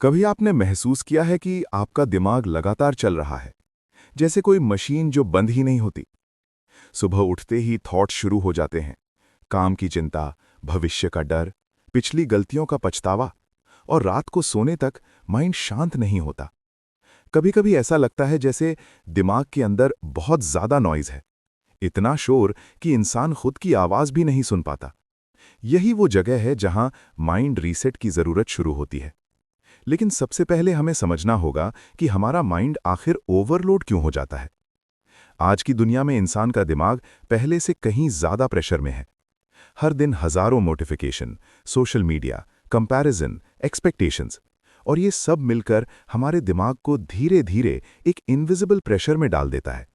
कभी आपने महसूस किया है कि आपका दिमाग लगातार चल रहा है, जैसे कोई मशीन जो बंद ही नहीं होती। सुबह उठते ही थॉट शुरू हो जाते हैं, काम की चिंता, भविष्य का डर, पिछली गलतियों का पछतावा, और रात को सोने तक माइंड शांत नहीं होता। कभी-कभी ऐसा लगता है जैसे दिमाग के अंदर बहुत ज्यादा नॉइज है, इतना शोर कि इंसान खुद की आवाज भी नहीं सुन पाता। यही वो जगह है जहां माइंड रीसेट की जरूरत शुरू होती है। लेकिन सबसे पहले हमें समझना होगा कि हमारा माइंड आखिर ओवरलोड क्यों हो जाता है। आज की दुनिया में इंसान का दिमाग पहले से कहीं ज्यादा प्रेशर में है। हर दिन हजारों notification, social media, comparison, expectations, और ये सब मिलकर हमारे दिमाग को धीरे धीरे एक इनविजिबल प्रेशर में डाल देता है।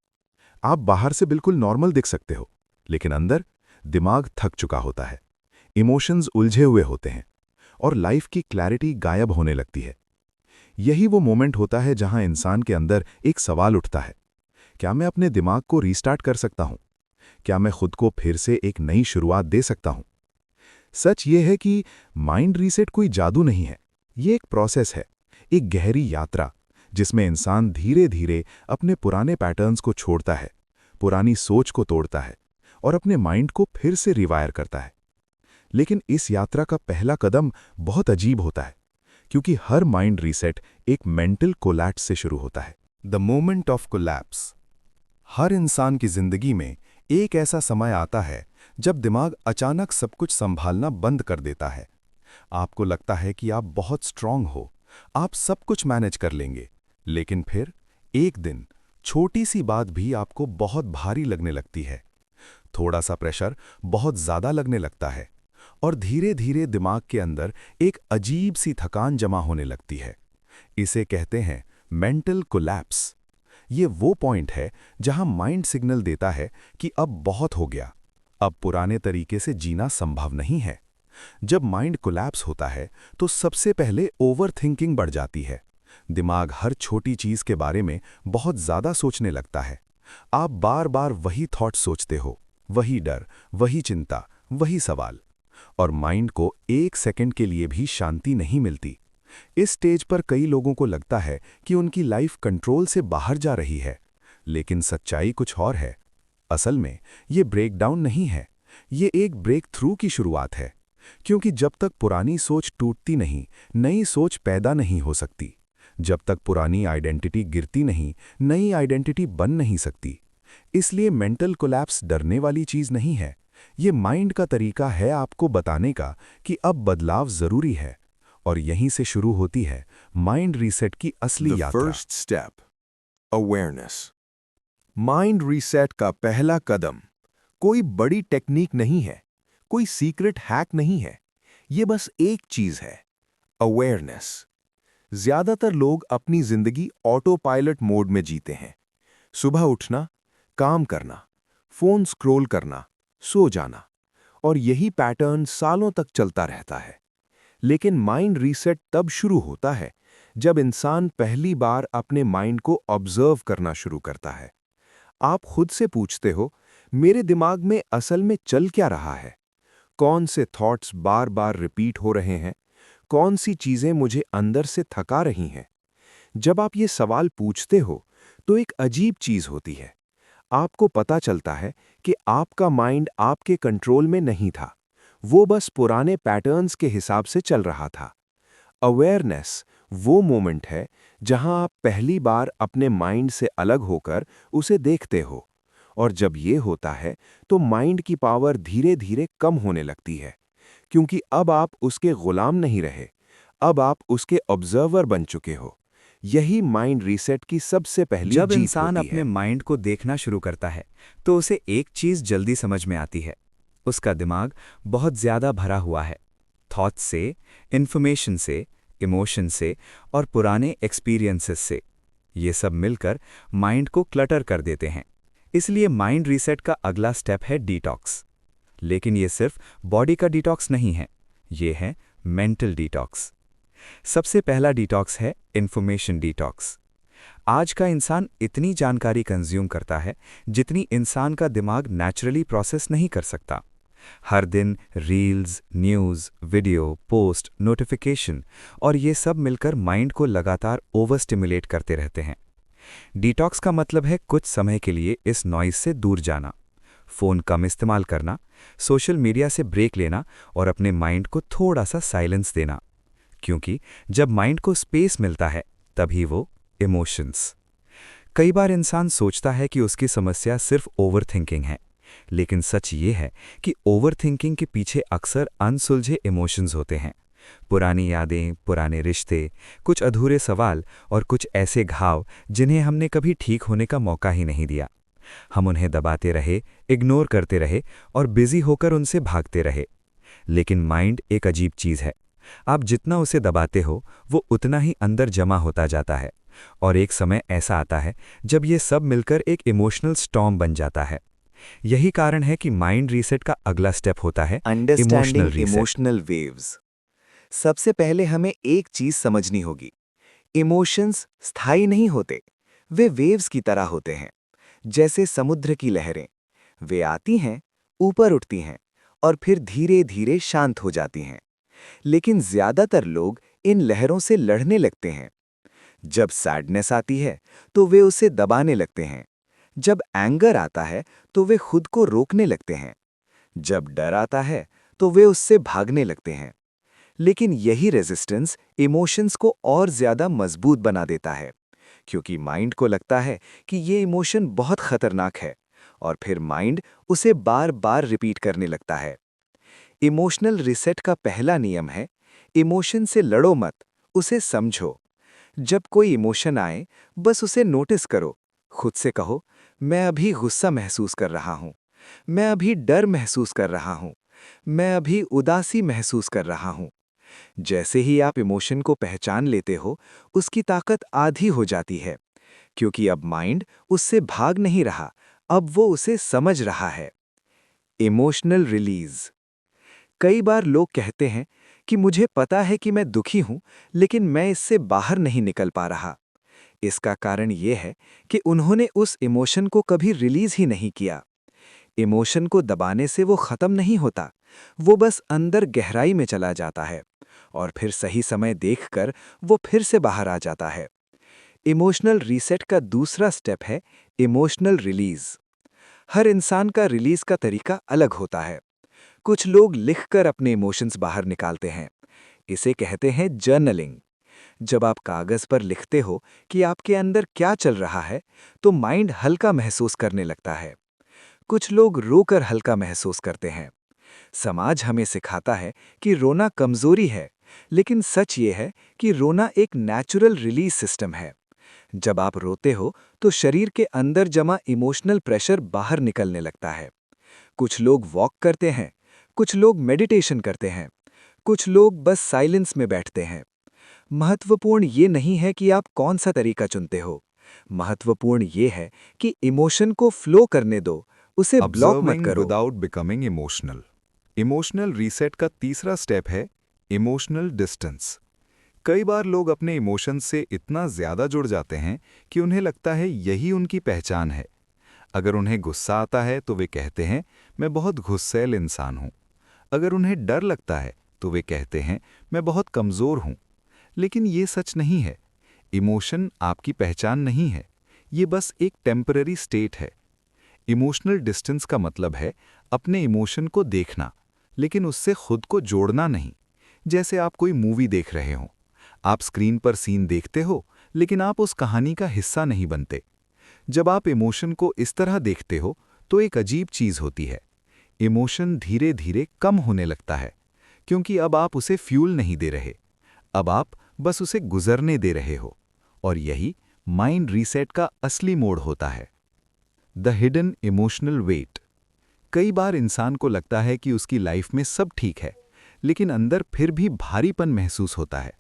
आप बाहर से बिल्कुल नॉर्मल दिख सकते हो, लेकिन अंदर दिमाग थक चुका होता है, इमोशंस उलझे हुए होते हैं, और लाइफ की क्लैरिटी गायब होने लगती है। यही वो मोमेंट होता है जहां इंसान के अंदर एक सवाल उठता है, क्या मैं अपने दिमाग को रीस्टार्ट कर सकता हूं? क्या मैं खुद को फिर से एक नई शुरुआत दे सकता हूं? सच ये है कि माइंड रीसेट कोई जादू नहीं है, ये एक प्रोसेस है, एक गहरी यात्रा, जिसमें इंसान धीरे धीरे अपने पुराने पैटर्न्स को छोड़ता है, पुरानी सोच को तोड़ता है, और अपने माइंड को फिर से रिवायर करता है। लेकिन इस यात्रा का पहला कदम बहुत अजीब होता है, क्योंकि हर माइंड रीसेट एक मेंटल कोलैप्स से शुरू होता है। The moment of collapse. हर इंसान की जिंदगी में एक ऐसा समय आता है जब दिमाग अचानक सब कुछ संभालना बंद कर देता है। आपको लगता है कि आप बहुत स्ट्रांग हो, आप सब कुछ मैनेज कर लेंगे, लेकिन फिर एक दिन छोटी सी बात भी आपको बहुत भारी लगने लगती है। थोड़ा सा प्रेशर बहुत ज्यादा लगने लगता है, और धीरे धीरे दिमाग के अंदर एक अजीब सी थकान जमा होने लगती है। इसे कहते हैं मेंटल कोलैप्स। ये वो पॉइंट है जहां माइंड सिग्नल देता है कि अब बहुत हो गया, अब पुराने तरीके से जीना संभव नहीं है। जब माइंड कोलैप्स होता है तो सबसे पहले ओवर थिंकिंग बढ़ जाती है। दिमाग हर छोटी चीज के बारे में बहुत ज्यादा सोचने लगता है। आप बार बार वही थॉट सोचते हो, वही डर, वही चिंता, वही सवाल, और माइंड को एक सेकंड के लिए भी शांति नहीं मिलती। इस स्टेज पर कई लोगों को लगता है कि उनकी लाइफ कंट्रोल से बाहर जा रही है, लेकिन सच्चाई कुछ और है। असल में ये ब्रेकडाउन नहीं है, ये एक ब्रेक थ्रू की शुरुआत है, क्योंकि जब तक पुरानी सोच टूटती नहीं, नई सोच पैदा नहीं हो सकती। जब तक पुरानी आइडेंटिटी गिरती नहीं, नई आइडेंटिटी बन नहीं सकती। इसलिए मेंटल कोलैप्स डरने वाली चीज नहीं है, ये माइंड का तरीका है आपको बताने का कि अब बदलाव जरूरी है। और यहीं से शुरू होती है माइंड रीसेट की असली यात्रा। First step, awareness. Mind reset का पहला कदम कोई बड़ी टेक्निक नहीं है, कोई सीक्रेट हैक नहीं है, ये बस एक चीज है, अवेयरनेस। ज्यादातर लोग अपनी जिंदगी ऑटो पायलट मोड में जीते हैं। सुबह उठना, काम करना, फोन स्क्रॉल करना, सो जाना, और यही पैटर्न सालों तक चलता रहता है। लेकिन माइंड रीसेट तब शुरू होता है जब इंसान पहली बार अपने माइंड को ऑब्जर्व करना शुरू करता है। आप खुद से पूछते हो, मेरे दिमाग में असल में चल क्या रहा है? कौन से थॉट्स बार बार रिपीट हो रहे हैं? कौन सी चीजें मुझे अंदर से थका रही हैं? जब आप ये सवाल पूछते हो तो एक अजीब चीज होती है। आपको पता चलता है कि आपका माइंड आपके कंट्रोल में नहीं था, वो बस पुराने पैटर्न्स के हिसाब से चल रहा था। अवेयरनेस वो मोमेंट है जहां आप पहली बार अपने माइंड से अलग होकर उसे देखते हो, और जब ये होता है तो माइंड की पावर धीरे धीरे कम होने लगती है, क्योंकि अब आप उसके गुलाम नहीं रहे, अब आप उसके ऑब्जर्वर बन चुके हो। यही माइंड रीसेट की सबसे पहली जब जीत इंसान होती अपने है। माइंड को देखना शुरू करता है तो उसे एक चीज जल्दी समझ में आती है, उसका दिमाग बहुत ज्यादा भरा हुआ है, थॉट्स से, इन्फॉर्मेशन से, इमोशन से, और पुराने एक्सपीरियंसेस से। ये सब मिलकर माइंड को क्लटर कर देते हैं। इसलिए माइंड रीसेट का अगला स्टेप है डिटॉक्स। लेकिन ये सिर्फ बॉडी का डिटॉक्स नहीं है, ये है मेंटल डिटॉक्स। सबसे पहला डिटॉक्स है इन्फॉर्मेशन डिटॉक्स। आज का इंसान इतनी जानकारी कंज्यूम करता है जितनी इंसान का दिमाग नेचुरली प्रोसेस नहीं कर सकता। हर दिन reels, news, video, post, notification और ये सब मिलकर माइंड को लगातार ओवर स्टिमुलेट करते रहते हैं। डिटॉक्स का मतलब है कुछ समय के लिए इस नॉइज से दूर जाना, फ़ोन कम इस्तेमाल करना, सोशल मीडिया से ब्रेक लेना और अपने माइंड को थोड़ा सा साइलेंस देना। क्योंकि जब माइंड को स्पेस मिलता है तभी वो इमोशंस। कई बार इंसान सोचता है कि उसकी समस्या सिर्फ ओवरथिंकिंग है, लेकिन सच ये है कि ओवरथिंकिंग के पीछे अक्सर अनसुलझे इमोशंस होते हैं। पुरानी यादें, पुराने रिश्ते, कुछ अधूरे सवाल और कुछ ऐसे घाव जिन्हें हमने कभी ठीक होने का मौका ही नहीं दिया। हम उन्हें दबाते रहे, इग्नोर करते रहे और बिजी होकर उनसे भागते रहे। लेकिन माइंड एक अजीब चीज़ है। आप जितना उसे दबाते हो वो उतना ही अंदर जमा होता जाता है और एक समय ऐसा आता है जब ये सब मिलकर एक इमोशनल स्टॉर्म बन जाता है। यही कारण है कि माइंड रीसेट का अगला स्टेप होता है understanding emotional reset. Emotional waves. सबसे पहले हमें एक चीज समझनी होगी, इमोशंस स्थायी नहीं होते, वे वेव्स की तरह होते हैं, जैसे समुद्र की लहरें। वे आती हैं, ऊपर उठती हैं और फिर धीरे धीरे शांत हो जाती हैं। लेकिन ज्यादातर लोग इन लहरों से लड़ने लगते हैं। जब सैडनेस आती है तो वे उसे दबाने लगते हैं। जब एंगर आता है तो वे खुद को रोकने लगते हैं। जब डर आता है तो वे उससे भागने लगते हैं। लेकिन यही रेजिस्टेंस इमोशंस को और ज्यादा मजबूत बना देता है, क्योंकि माइंड को लगता है कि ये इमोशन बहुत खतरनाक है और फिर माइंड उसे बार बार रिपीट करने लगता है। इमोशनल रिसेट का पहला नियम है, इमोशन से लड़ो मत, उसे समझो। जब कोई इमोशन आए बस उसे नोटिस करो। खुद से कहो, मैं अभी गुस्सा महसूस कर रहा हूँ, मैं अभी डर महसूस कर रहा हूँ, मैं अभी उदासी महसूस कर रहा हूँ। जैसे ही आप इमोशन को पहचान लेते हो, उसकी ताकत आधी हो जाती है, क्योंकि अब माइंड उससे भाग नहीं रहा, अब वो उसे समझ रहा है। Emotional release. कई बार लोग कहते हैं कि मुझे पता है कि मैं दुखी हूं, लेकिन मैं इससे बाहर नहीं निकल पा रहा। इसका कारण ये है कि उन्होंने उस इमोशन को कभी रिलीज ही नहीं किया। इमोशन को दबाने से वो खत्म नहीं होता, वो बस अंदर गहराई में चला जाता है और फिर सही समय देखकर वो फिर से बाहर आ जाता है। इमोशनल रीसेट का दूसरा स्टेप है इमोशनल रिलीज। हर इंसान का रिलीज का तरीका अलग होता है। कुछ लोग लिखकर अपने इमोशंस बाहर निकालते हैं। इसे कहते हैं जर्नलिंग। जब आप कागज पर लिखते हो कि आपके अंदर क्या चल रहा है, तो माइंड हल्का महसूस करने लगता है। कुछ लोग रोकर हल्का महसूस करते हैं। समाज हमें सिखाता है कि रोना कमजोरी है, लेकिन सच ये है कि रोना एक नेचुरल रिलीज सिस्टम है। जब आप रोते हो तो शरीर के अंदर जमा इमोशनल प्रेशर बाहर निकलने लगता है। कुछ लोग वॉक करते हैं, कुछ लोग मेडिटेशन करते हैं, कुछ लोग बस साइलेंस में बैठते हैं। महत्वपूर्ण ये नहीं है कि आप कौन सा तरीका चुनते हो। महत्वपूर्ण ये है कि इमोशन को फ्लो करने दो, उसे ब्लॉक मत ऑब्जर्विंग करो। Without becoming emotional. Emotional reset का तीसरा स्टेप है इमोशनल डिस्टेंस। कई बार लोग अपने इमोशंस से इतना ज्यादा जुड़ जाते हैं कि उन्हें लगता है यही उनकी पहचान है। अगर उन्हें गुस्सा आता है तो वे कहते हैं, मैं बहुत गुस्सैल इंसान हूं। अगर उन्हें डर लगता है तो वे कहते हैं, मैं बहुत कमजोर हूं। लेकिन ये सच नहीं है। इमोशन आपकी पहचान नहीं है, ये बस एक टेम्पररी स्टेट है। इमोशनल डिस्टेंस का मतलब है अपने इमोशन को देखना, लेकिन उससे खुद को जोड़ना नहीं। जैसे आप कोई मूवी देख रहे हो, आप स्क्रीन पर सीन देखते हो, लेकिन आप उस कहानी का हिस्सा नहीं बनते। जब आप इमोशन को इस तरह देखते हो तो एक अजीब चीज होती है। इमोशन धीरे धीरे कम होने लगता है, क्योंकि अब आप उसे फ्यूल नहीं दे रहे, अब आप बस उसे गुजरने दे रहे हो। और यही माइंड रीसेट का असली मोड होता है। The hidden emotional weight. कई बार इंसान को लगता है कि उसकी लाइफ में सब ठीक है, लेकिन अंदर फिर भी भारीपन महसूस होता है।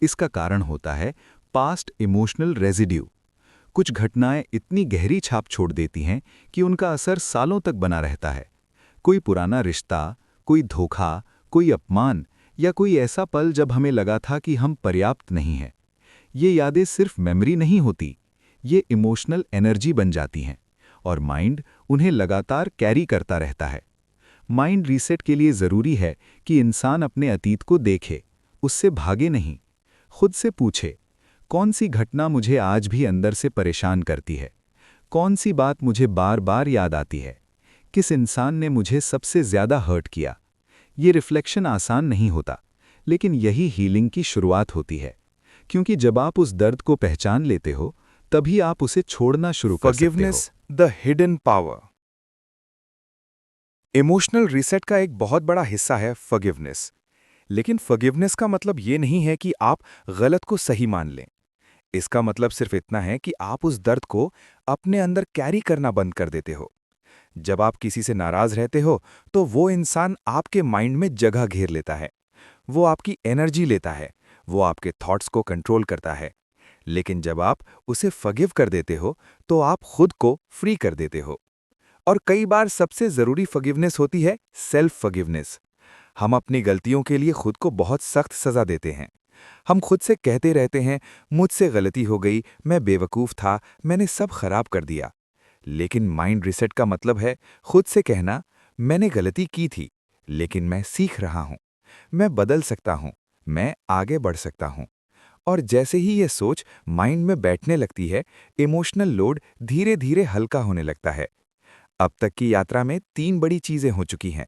इसका कारण होता है पास्ट इमोशनल रेजिड्यू। कुछ घटनाएं इतनी गहरी छाप छोड़ देती हैं कि उनका असर सालों तक बना रहता है। कोई पुराना रिश्ता, कोई धोखा, कोई अपमान या कोई ऐसा पल जब हमें लगा था कि हम पर्याप्त नहीं हैं। ये यादें सिर्फ मेमोरी नहीं होती, ये इमोशनल एनर्जी बन जाती हैं और माइंड उन्हें लगातार कैरी करता रहता है। माइंड रीसेट के लिए ज़रूरी है कि इंसान अपने अतीत को देखे, उससे भागे नहीं। खुद से पूछे, कौन सी घटना मुझे आज भी अंदर से परेशान करती है? कौन सी बात मुझे बार बार याद आती है? किस इंसान ने मुझे सबसे ज़्यादा हर्ट किया? ये रिफ्लेक्शन आसान नहीं होता, लेकिन यही हीलिंग की शुरुआत होती है, क्योंकि जब आप उस दर्द को पहचान लेते हो, तभी आप उसे छोड़ना शुरू कर सकते हो। Forgiveness, the hidden power. Emotional reset का एक बहुत बड़ा हिस्सा है फॉरगिवनेस। लेकिन फॉरगिवनेस का मतलब ये नहीं है कि आप गलत को सही मान लें। इसका मतलब सिर्फ इतना है कि आप उस दर्द को अपने अंदर कैरी करना बंद कर देते हो। जब आप किसी से नाराज रहते हो, तो वो इंसान आपके माइंड में जगह घेर लेता है। वो आपकी एनर्जी लेता है, वो आपके थॉट्स को कंट्रोल करता है। लेकिन जब आप उसे फॉरगिव कर देते हो, तो आप खुद को फ्री कर देते हो। और कई बार सबसे जरूरी फॉरगिवनेस होती है सेल्फ फॉरगिवनेस। हम अपनी गलतियों के लिए खुद को बहुत सख्त सजा देते हैं। हम खुद से कहते रहते हैं, मुझसे गलती हो गई, मैं बेवकूफ़ था, मैंने सब खराब कर दिया। लेकिन माइंड रीसेट का मतलब है खुद से कहना, मैंने गलती की थी, लेकिन मैं सीख रहा हूं, मैं बदल सकता हूं, मैं आगे बढ़ सकता हूं। और जैसे ही ये सोच माइंड में बैठने लगती है, इमोशनल लोड धीरे धीरे हल्का होने लगता है। अब तक की यात्रा में 3 बड़ी चीजें हो चुकी हैं।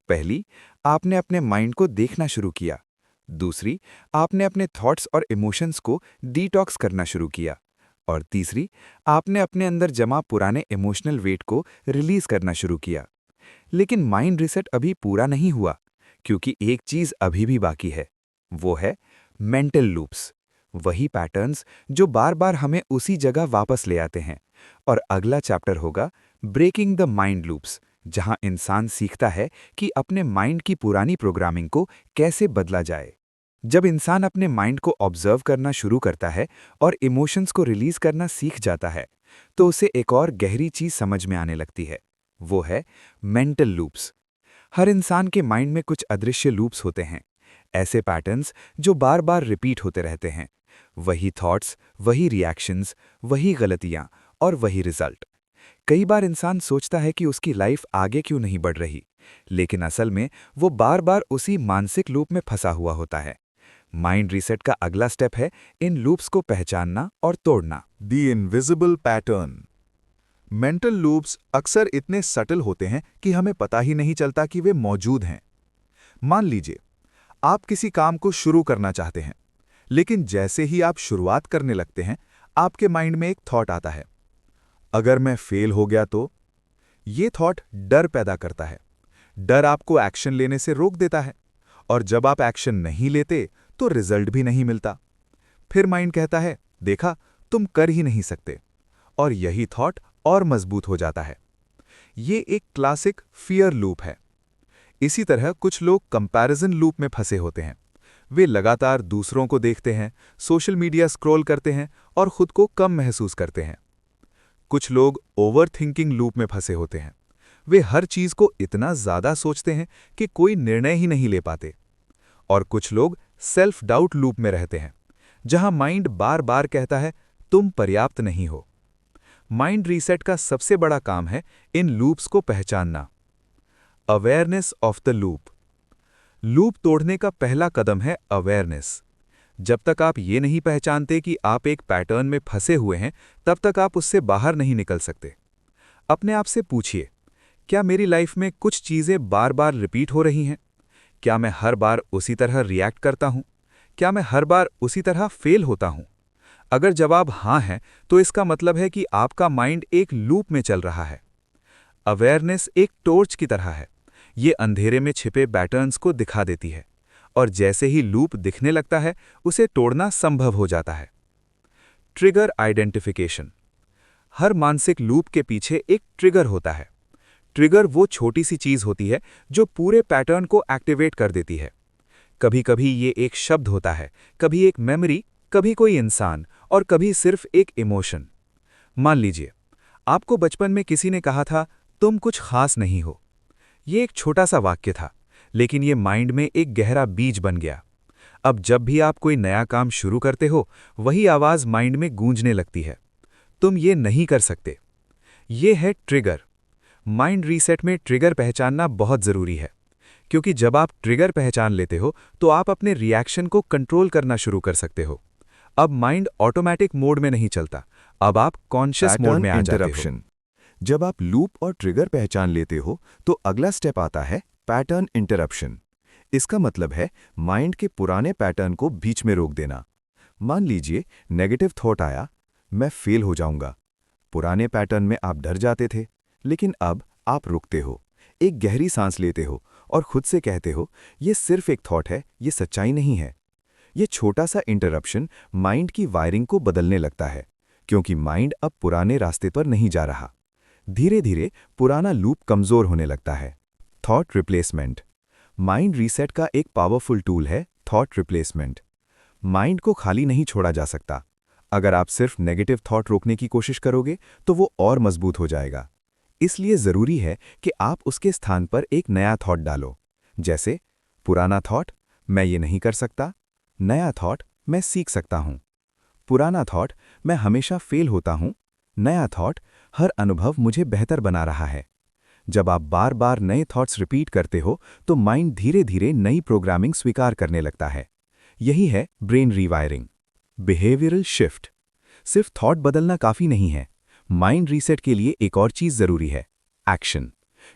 पहली, आपने अपने माइंड को देखना शुरू किया। दूसरी, आपने अपने थॉट्स और इमोशंस को डिटॉक्स करना शुरू किया। और तीसरी, आपने अपने अंदर जमा पुराने इमोशनल वेट को रिलीज करना शुरू किया। लेकिन माइंड रीसेट अभी पूरा नहीं हुआ, क्योंकि एक चीज अभी भी बाकी है। वो है मेंटल लूप्स, वही पैटर्न्स जो बार बार हमें उसी जगह वापस ले आते हैं। और अगला चैप्टर होगा ब्रेकिंग द माइंड लूप्स, जहां इंसान सीखता है कि अपने माइंड की पुरानी प्रोग्रामिंग को कैसे बदला जाए। जब इंसान अपने माइंड को ऑब्जर्व करना शुरू करता है और इमोशंस को रिलीज करना सीख जाता है, तो उसे एक और गहरी चीज समझ में आने लगती है। वो है मेंटल लूप्स। हर इंसान के माइंड में कुछ अदृश्य लूप्स होते हैं, ऐसे पैटर्न्स जो बार बार रिपीट होते रहते हैं। वही थॉट्स, वही रिएक्शंस, वही गलतियां और वही रिजल्ट। कई बार इंसान सोचता है कि उसकी लाइफ आगे क्यों नहीं बढ़ रही, लेकिन असल में वो बार बार उसी मानसिक लूप में फंसा हुआ होता है। माइंड रीसेट का अगला स्टेप है इन लूप्स को पहचानना और तोड़ना। The invisible pattern. Mental loops अक्सर इतने सटल होते हैं कि हमें पता ही नहीं चलता कि वे मौजूद हैं। मान लीजिए, आप किसी काम को शुरू करना चाहते हैं, लेकिन जैसे ही आप शुरुआत करने लगते हैं, आपके माइंड में एक थॉट आता है, अगर मैं फेल हो गया तो? ये थॉट डर पैदा करता है। डर आपको एक्शन लेने से रोक देता है, और जब आप एक्शन नहीं लेते तो रिजल्ट भी नहीं मिलता। फिर माइंड कहता है, देखा, तुम कर ही नहीं सकते, और यही थॉट और मजबूत हो जाता है। ये एक क्लासिक फियर लूप है। इसी तरह कुछ लोग कंपैरिजन लूप में फंसे होते हैं। वे लगातार दूसरों को देखते हैं, सोशल मीडिया स्क्रॉल करते हैं और खुद को कम महसूस करते हैं। कुछ लोग ओवर थिंकिंग लूप में फंसे होते हैं। वे हर चीज को इतना ज्यादा सोचते हैं कि कोई निर्णय ही नहीं ले पाते। और कुछ लोग सेल्फ डाउट लूप में रहते हैं, जहां माइंड बार बार कहता है, तुम पर्याप्त नहीं हो। माइंड रीसेट का सबसे बड़ा काम है इन लूप्स को पहचानना। Awareness of the loop. Loop तोड़ने का पहला कदम है अवेयरनेस। जब तक आप ये नहीं पहचानते कि आप एक पैटर्न में फंसे हुए हैं, तब तक आप उससे बाहर नहीं निकल सकते। अपने आप से पूछिए, क्या मेरी लाइफ में कुछ चीजें बार बार रिपीट हो रही हैं? क्या मैं हर बार उसी तरह रिएक्ट करता हूं? क्या मैं हर बार उसी तरह फेल होता हूं? अगर जवाब हाँ है, तो इसका मतलब है कि आपका माइंड एक लूप में चल रहा है। अवेयरनेस एक टॉर्च की तरह है। ये अंधेरे में छिपे पैटर्न्स को दिखा देती है, और जैसे ही लूप दिखने लगता है, उसे तोड़ना संभव हो जाता है। Trigger identification. हर मानसिक लूप के पीछे एक ट्रिगर होता है। ट्रिगर वो छोटी सी चीज होती है जो पूरे पैटर्न को एक्टिवेट कर देती है। कभी कभी ये एक शब्द होता है, कभी एक मेमोरी, कभी कोई इंसान, और कभी सिर्फ एक इमोशन। मान लीजिए, आपको बचपन में किसी ने कहा था, तुम कुछ खास नहीं हो। ये एक छोटा सा वाक्य था, लेकिन ये माइंड में एक गहरा बीज बन गया। अब जब भी आप कोई नया काम शुरू करते हो, वही आवाज माइंड में गूंजने लगती है, तुम ये नहीं कर सकते। ये है ट्रिगर। माइंड रीसेट में ट्रिगर पहचानना बहुत ज़रूरी है, क्योंकि जब आप ट्रिगर पहचान लेते हो तो आप अपने रिएक्शन को कंट्रोल करना शुरू कर सकते हो। अब माइंड ऑटोमेटिक मोड में नहीं चलता, अब आप कॉन्शियस मोड में आ जाते हो। जब आप लूप और ट्रिगर पहचान लेते हो तो अगला स्टेप आता है पैटर्न इंटरप्शन। इसका मतलब है माइंड के पुराने पैटर्न को बीच में रोक देना। मान लीजिए नेगेटिव थॉट आया, मैं फेल हो जाऊंगा। पुराने पैटर्न में आप डर जाते थे, लेकिन अब आप रुकते हो, एक गहरी सांस लेते हो और खुद से कहते हो, ये सिर्फ एक थॉट है, ये सच्चाई नहीं है। ये छोटा सा इंटरप्शन माइंड की वायरिंग को बदलने लगता है, क्योंकि माइंड अब पुराने रास्ते पर नहीं जा रहा। धीरे धीरे पुराना लूप कमजोर होने लगता है। Thought replacement. माइंड रीसेट का एक पावरफुल टूल है थॉट रिप्लेसमेंट। माइंड को खाली नहीं छोड़ा जा सकता। अगर आप सिर्फ नेगेटिव थॉट रोकने की कोशिश करोगे तो वो और मजबूत हो जाएगा। इसलिए जरूरी है कि आप उसके स्थान पर एक नया थॉट डालो। जैसे पुराना थॉट, मैं ये नहीं कर सकता। नया थॉट, मैं सीख सकता हूं। पुराना थॉट, मैं हमेशा फेल होता हूं। नया थॉट, हर अनुभव मुझे बेहतर बना रहा है। जब आप बार बार नए थॉट्स रिपीट करते हो तो माइंड धीरे धीरे नई प्रोग्रामिंग स्वीकार करने लगता है। यही है ब्रेन रीवायरिंग। Behavioural shift. सिर्फ थॉट बदलना काफी नहीं है। माइंड रीसेट के लिए एक और चीज जरूरी है, एक्शन।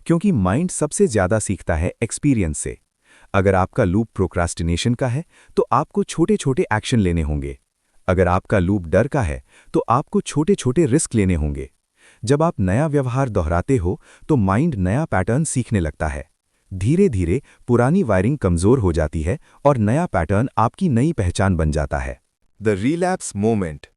क्योंकि माइंड सबसे ज्यादा सीखता है एक्सपीरियंस से। अगर आपका लूप प्रोक्रास्टिनेशन का है तो आपको छोटे छोटे एक्शन लेने होंगे। अगर आपका लूप डर का है तो आपको छोटे छोटे रिस्क लेने होंगे। जब आप नया व्यवहार दोहराते हो तो माइंड नया पैटर्न सीखने लगता है। धीरे धीरे पुरानी वायरिंग कमजोर हो जाती है और नया पैटर्न आपकी नई पहचान बन जाता है। The relapse moment.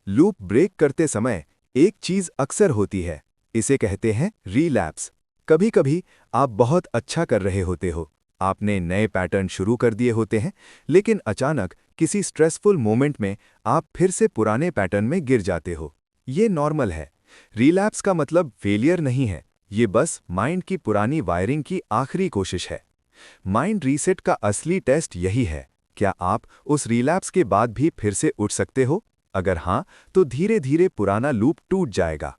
Loop break करते समय एक चीज अक्सर होती है, इसे कहते हैं रिलैप्स। कभी कभी आप बहुत अच्छा कर रहे होते हो, आपने नए पैटर्न शुरू कर दिए होते हैं, लेकिन अचानक किसी स्ट्रेसफुल मोमेंट में आप फिर से पुराने पैटर्न में गिर जाते हो। ये नॉर्मल है। रिलैप्स का मतलब फेलियर नहीं है, ये बस माइंड की पुरानी वायरिंग की आखिरी कोशिश है। माइंड रीसेट का असली टेस्ट यही है, क्या आप उस रिलैप्स के बाद भी फिर से उठ सकते हो? अगर हाँ, तो धीरे धीरे पुराना लूप टूट जाएगा।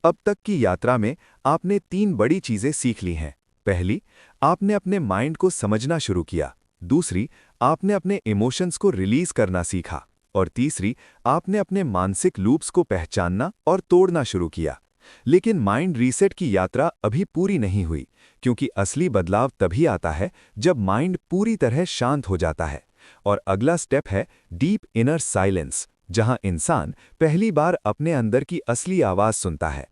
अब तक की यात्रा में आपने 3 बड़ी चीजें सीख ली हैं। पहली, आपने अपने माइंड को समझना शुरू किया। दूसरी, आपने अपने इमोशंस को रिलीज करना सीखा। और तीसरी, आपने अपने मानसिक लूप्स को पहचानना और तोड़ना शुरू किया। लेकिन माइंड रीसेट की यात्रा अभी पूरी नहीं हुई, क्योंकि असली बदलाव तभी आता है जब माइंड पूरी तरह शांत हो जाता है। और अगला स्टेप है डीप इनर साइलेंस, जहां इंसान पहली बार अपने अंदर की असली आवाज सुनता है।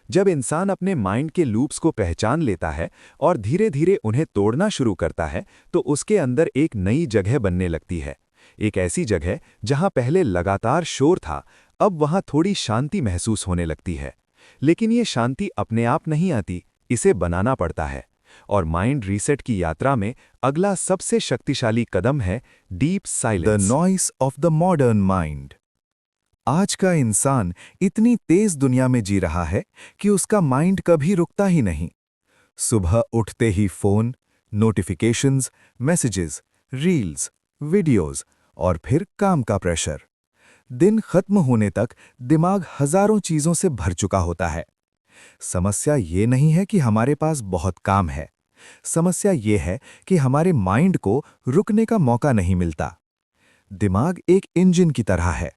जब इंसान अपने माइंड के लूप्स को पहचान लेता है और धीरे धीरे उन्हें तोड़ना शुरू करता है तो उसके अंदर एक नई जगह बनने लगती है। एक ऐसी जगह जहां पहले लगातार शोर था, अब वहां थोड़ी शांति महसूस होने लगती है। लेकिन ये शांति अपने आप नहीं आती, इसे बनाना पड़ता है। और माइंड रीसेट की यात्रा में अगला सबसे शक्तिशाली कदम है deep silence. The noise of the modern mind. आज का इंसान इतनी तेज दुनिया में जी रहा है कि उसका माइंड कभी रुकता ही नहीं। सुबह उठते ही phone, notifications, messages, reels, videos और फिर काम का प्रेशर। दिन खत्म होने तक दिमाग हजारों चीजों से भर चुका होता है। समस्या ये नहीं है कि हमारे पास बहुत काम है। समस्या ये है कि हमारे माइंड को रुकने का मौका नहीं मिलता। दिमाग एक इंजन की तरह है।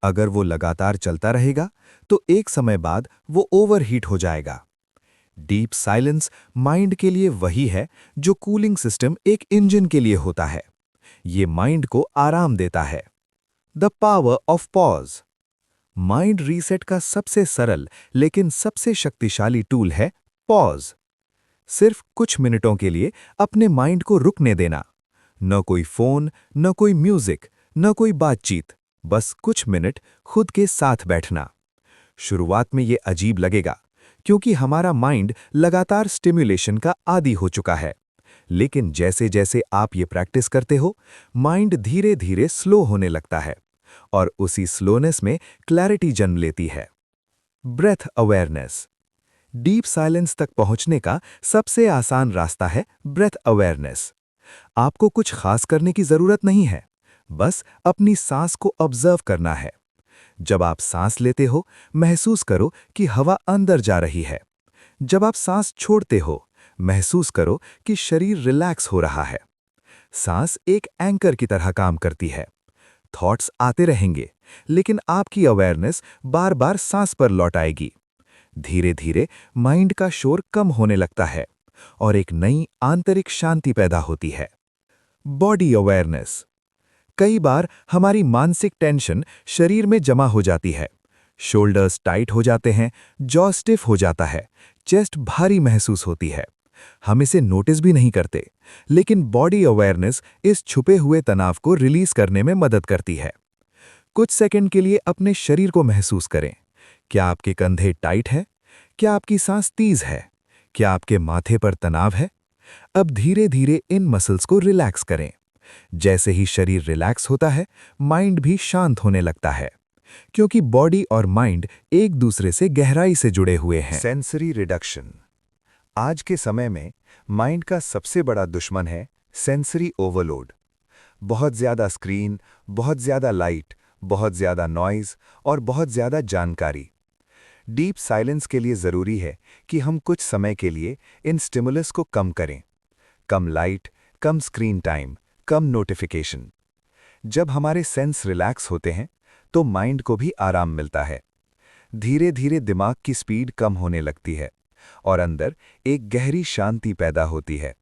अगर वो लगातार चलता रहेगा तो एक समय बाद वो ओवरहीट हो जाएगा। डीप साइलेंस माइंड के लिए वही है जो कूलिंग सिस्टम एक इंजन के लिए होता है। ये माइंड को आराम देता है। The power of pause. Mind reset का सबसे सरल लेकिन सबसे शक्तिशाली टूल है पॉज। सिर्फ कुछ मिनटों के लिए अपने माइंड को रुकने देना। न कोई फोन, न कोई म्यूजिक, न कोई बातचीत, बस कुछ मिनट खुद के साथ बैठना। शुरुआत में ये अजीब लगेगा, क्योंकि हमारा माइंड लगातार स्टिम्युलेशन का आदी हो चुका है। लेकिन जैसे जैसे आप ये प्रैक्टिस करते हो, माइंड धीरे धीरे स्लो होने लगता है और उसी स्लोनेस में क्लैरिटी जन्म लेती है। Breath awareness. डीप साइलेंस तक पहुंचने का सबसे आसान रास्ता है ब्रेथ अवेयरनेस। आपको कुछ खास करने की जरूरत नहीं है, बस अपनी सांस को ऑब्जर्व करना है। जब आप सांस लेते हो, महसूस करो कि हवा अंदर जा रही है। जब आप सांस छोड़ते हो, महसूस करो कि शरीर रिलैक्स हो रहा है। सांस एक एंकर की तरह काम करती है। थॉट्स आते रहेंगे, लेकिन आपकी अवेयरनेस बार बार सांस पर लौट आएगी। धीरे धीरे माइंड का शोर कम होने लगता है और एक नई आंतरिक शांति पैदा होती है। Body awareness. कई बार हमारी मानसिक टेंशन शरीर में जमा हो जाती है। शोल्डर्स टाइट हो जाते हैं, जॉ स्टिफ हो जाता है, चेस्ट भारी महसूस होती है। हम इसे नोटिस भी नहीं करते, लेकिन बॉडी अवेयरनेस इस छुपे हुए तनाव को रिलीज करने में मदद करती है। कुछ सेकंड के लिए अपने शरीर को महसूस करें। क्या आपके कंधे टाइट है? क्या आपकी सांस तेज है? क्या आपके माथे पर तनाव है? अब धीरे धीरे इन मसल्स को रिलैक्स करें। जैसे ही शरीर रिलैक्स होता है, माइंड भी शांत होने लगता है, क्योंकि बॉडी और माइंड एक दूसरे से गहराई से जुड़े हुए हैं। Sensory reduction. आज के समय में माइंड का सबसे बड़ा दुश्मन है सेंसरी ओवरलोड। बहुत ज़्यादा स्क्रीन, बहुत ज़्यादा लाइट, बहुत ज़्यादा नॉइज़ और बहुत ज़्यादा जानकारी। डीप साइलेंस के लिए ज़रूरी है कि हम कुछ समय के लिए इन स्टिमुलस को कम करें। कम लाइट, कम स्क्रीन टाइम, कम नोटिफिकेशन। जब हमारे सेंस रिलैक्स होते हैं तो माइंड को भी आराम मिलता है। धीरे धीरे दिमाग की स्पीड कम होने लगती है और अंदर एक गहरी शांति पैदा होती है।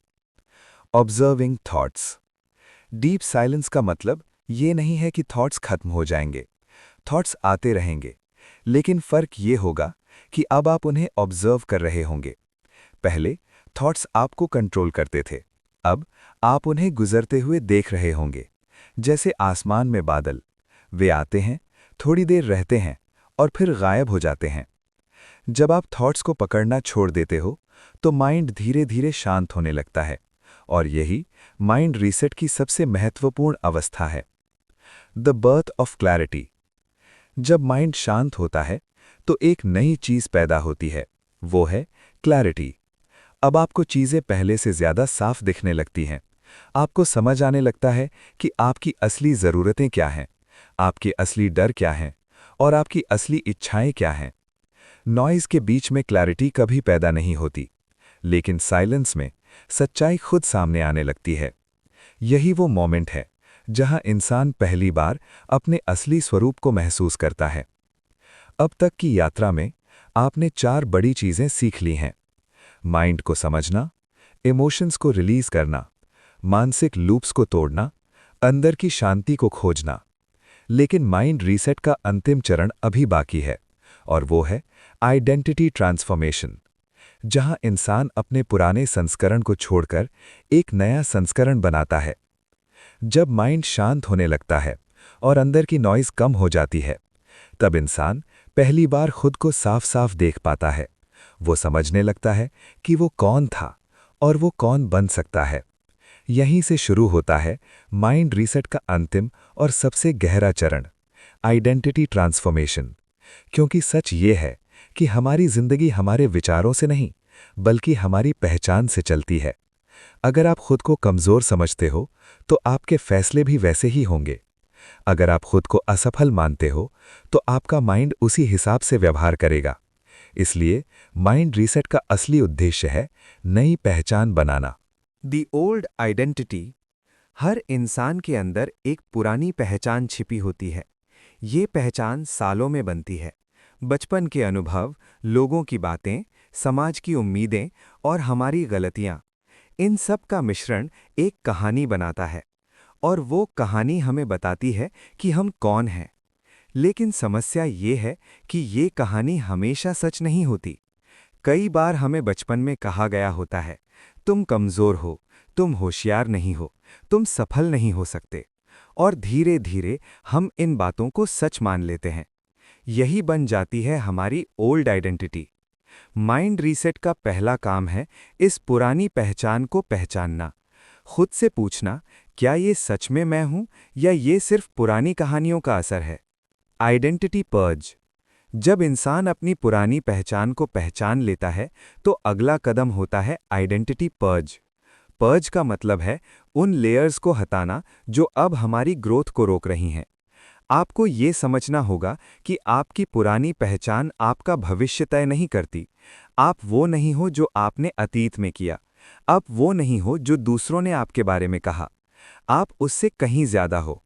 Observing thoughts. डीप साइलेंस का मतलब ये नहीं है कि थॉट्स खत्म हो जाएंगे। थॉट्स आते रहेंगे, लेकिन फर्क ये होगा कि अब आप उन्हें ऑब्जर्व कर रहे होंगे। पहले थॉट्स आपको कंट्रोल करते थे, अब आप उन्हें गुजरते हुए देख रहे होंगे, जैसे आसमान में बादल। वे आते हैं, थोड़ी देर रहते हैं और फिर गायब हो जाते हैं। जब आप थॉट्स को पकड़ना छोड़ देते हो तो माइंड धीरे धीरे शांत होने लगता है, और यही माइंड रीसेट की सबसे महत्वपूर्ण अवस्था है। The birth of clarity. जब माइंड शांत होता है तो एक नई चीज पैदा होती है, वो है क्लैरिटी। अब आपको चीजें पहले से ज्यादा साफ दिखने लगती हैं। आपको समझ आने लगता है कि आपकी असली ज़रूरतें क्या हैं, आपके असली डर क्या हैं और आपकी असली इच्छाएं क्या हैं। नॉइज़ के बीच में क्लैरिटी कभी पैदा नहीं होती, लेकिन साइलेंस में सच्चाई खुद सामने आने लगती है। यही वो मोमेंट है जहां इंसान पहली बार अपने असली स्वरूप को महसूस करता है। अब तक की यात्रा में आपने 4 बड़ी चीजें सीख ली हैं: माइंड को समझना, इमोशंस को रिलीज करना, मानसिक लूप्स को तोड़ना, अंदर की शांति को खोजना। लेकिन माइंड रीसेट का अंतिम चरण अभी बाकी है, और वो है आइडेंटिटी ट्रांसफॉर्मेशन, जहां इंसान अपने पुराने संस्करण को छोड़कर एक नया संस्करण बनाता है। जब माइंड शांत होने लगता है और अंदर की नॉइज कम हो जाती है, तब इंसान पहली बार खुद को साफ साफ देख पाता है। वो समझने लगता है कि वो कौन था और वो कौन बन सकता है। यहीं से शुरू होता है माइंड रीसेट का अंतिम और सबसे गहरा चरण, आइडेंटिटी ट्रांसफॉर्मेशन। क्योंकि सच ये है कि हमारी जिंदगी हमारे विचारों से नहीं, बल्कि हमारी पहचान से चलती है। अगर आप खुद को कमज़ोर समझते हो तो आपके फैसले भी वैसे ही होंगे। अगर आप खुद को असफल मानते हो तो आपका माइंड उसी हिसाब से व्यवहार करेगा। इसलिए माइंड रीसेट का असली उद्देश्य है नई पहचान बनाना। The old identity. हर इंसान के अंदर एक पुरानी पहचान छिपी होती है। ये पहचान सालों में बनती है। बचपन के अनुभव, लोगों की बातें, समाज की उम्मीदें और हमारी गलतियां, इन सब का मिश्रण एक कहानी बनाता है, और वो कहानी हमें बताती है कि हम कौन हैं। लेकिन समस्या ये है कि ये कहानी हमेशा सच नहीं होती। कई बार हमें बचपन में कहा गया होता है, तुम कमज़ोर हो, तुम होशियार नहीं हो, तुम सफल नहीं हो सकते, और धीरे धीरे हम इन बातों को सच मान लेते हैं। यही बन जाती है हमारी ओल्ड आइडेंटिटी। माइंड रीसेट का पहला काम है इस पुरानी पहचान को पहचानना। खुद से पूछना, क्या ये सच में मैं हूं या ये सिर्फ पुरानी कहानियों का असर है। Identity purge. जब इंसान अपनी पुरानी पहचान को पहचान लेता है तो अगला कदम होता है आइडेंटिटी पर्ज। पर्ज का मतलब है उन लेयर्स को हटाना जो अब हमारी ग्रोथ को रोक रही हैं। आपको ये समझना होगा कि आपकी पुरानी पहचान आपका भविष्य तय नहीं करती। आप वो नहीं हो जो आपने अतीत में किया। आप वो नहीं हो जो दूसरों ने आपके बारे में कहा। आप उससे कहीं ज्यादा हो।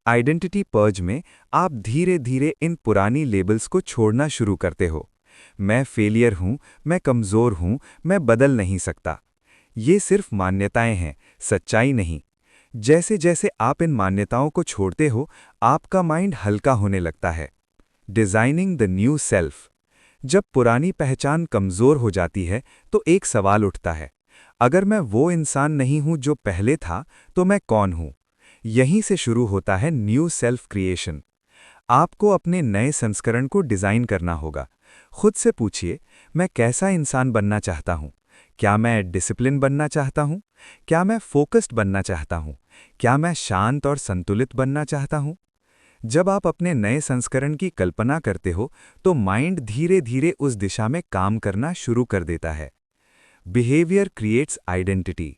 आइडेंटिटी पर्ज में आप धीरे धीरे इन पुरानी लेबल्स को छोड़ना शुरू करते हो। मैं फेलियर हूं, मैं कमजोर हूं, मैं बदल नहीं सकता। ये सिर्फ मान्यताएं हैं, सच्चाई नहीं। जैसे जैसे आप इन मान्यताओं को छोड़ते हो, आपका माइंड हल्का होने लगता है। Designing the new self. जब पुरानी पहचान कमजोर हो जाती है तो एक सवाल उठता है, अगर मैं वो इंसान नहीं हूं जो पहले था, तो मैं कौन हूं? यहीं से शुरू होता है न्यू सेल्फ क्रिएशन। आपको अपने नए संस्करण को डिजाइन करना होगा। खुद से पूछिए, मैं कैसा इंसान बनना चाहता हूं? क्या मैं डिसिप्लिन बनना चाहता हूं? क्या मैं फोकस्ड बनना चाहता हूं? क्या मैं शांत और संतुलित बनना चाहता हूं? जब आप अपने नए संस्करण की कल्पना करते हो तो माइंड धीरे धीरे उस दिशा में काम करना शुरू कर देता है। Behaviour creates identity.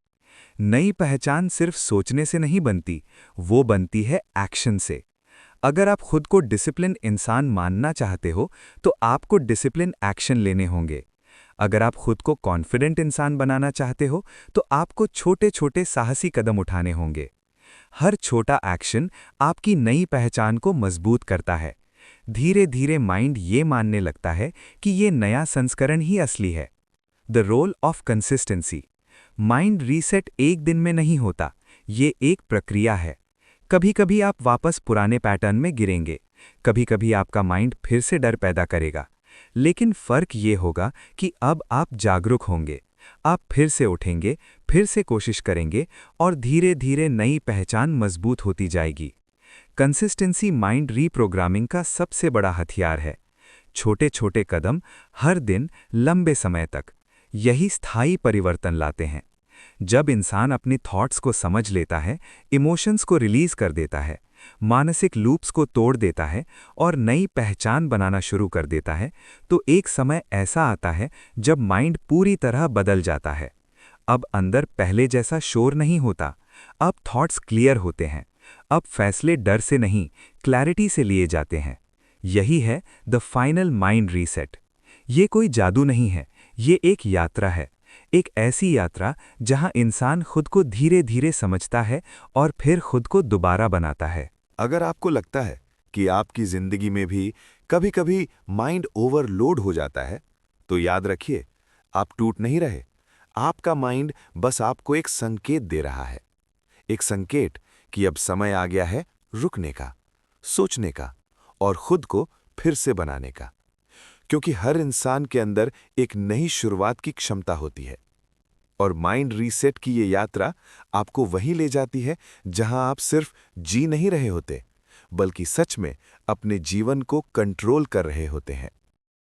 नई पहचान सिर्फ सोचने से नहीं बनती, वो बनती है एक्शन से। अगर आप खुद को डिसिप्लिन इंसान मानना चाहते हो तो आपको डिसिप्लिन एक्शन लेने होंगे। अगर आप खुद को कॉन्फिडेंट इंसान बनाना चाहते हो तो आपको छोटे छोटे साहसी कदम उठाने होंगे। हर छोटा एक्शन आपकी नई पहचान को मजबूत करता है। धीरे धीरे माइंड ये मानने लगता है कि ये नया संस्करण ही असली है। The role of consistency. Mind reset एक दिन में नहीं होता, ये एक प्रक्रिया है। कभी कभी आप वापस पुराने पैटर्न में गिरेंगे, कभी कभी आपका माइंड फिर से डर पैदा करेगा, लेकिन फर्क ये होगा कि अब आप जागरूक होंगे। आप फिर से उठेंगे, फिर से कोशिश करेंगे और धीरे धीरे नई पहचान मजबूत होती जाएगी। कंसिस्टेंसी माइंड रीप्रोग्रामिंग का सबसे बड़ा हथियार है। छोटे छोटे कदम, हर दिन, लंबे समय तक, यही स्थायी परिवर्तन लाते हैं। जब इंसान अपनी थॉट्स को समझ लेता है, इमोशंस को रिलीज कर देता है, मानसिक लूप्स को तोड़ देता है और नई पहचान बनाना शुरू कर देता है, तो एक समय ऐसा आता है जब माइंड पूरी तरह बदल जाता है। अब अंदर पहले जैसा शोर नहीं होता, अब थॉट्स क्लियर होते हैं, अब फैसले डर से नहीं, क्लैरिटी से लिए जाते हैं। यही है द फाइनल माइंड रीसेट। ये कोई जादू नहीं है, ये एक यात्रा है। एक ऐसी यात्रा जहां इंसान खुद को धीरे धीरे समझता है और फिर खुद को दोबारा बनाता है। अगर आपको लगता है कि आपकी जिंदगी में भी कभी-कभी माइंड ओवरलोड हो जाता है, तो याद रखिए, आप टूट नहीं रहे। आपका माइंड बस आपको एक संकेत दे रहा है। एक संकेत कि अब समय आ गया है रुकने का, सोचने का और खुद को फिर से बनाने का। क्योंकि हर इंसान के अंदर एक नई शुरुआत की क्षमता होती है और माइंड रीसेट की ये यात्रा आपको वहीं ले जाती है जहां आप सिर्फ जी नहीं रहे होते, बल्कि सच में अपने जीवन को कंट्रोल कर रहे होते हैं।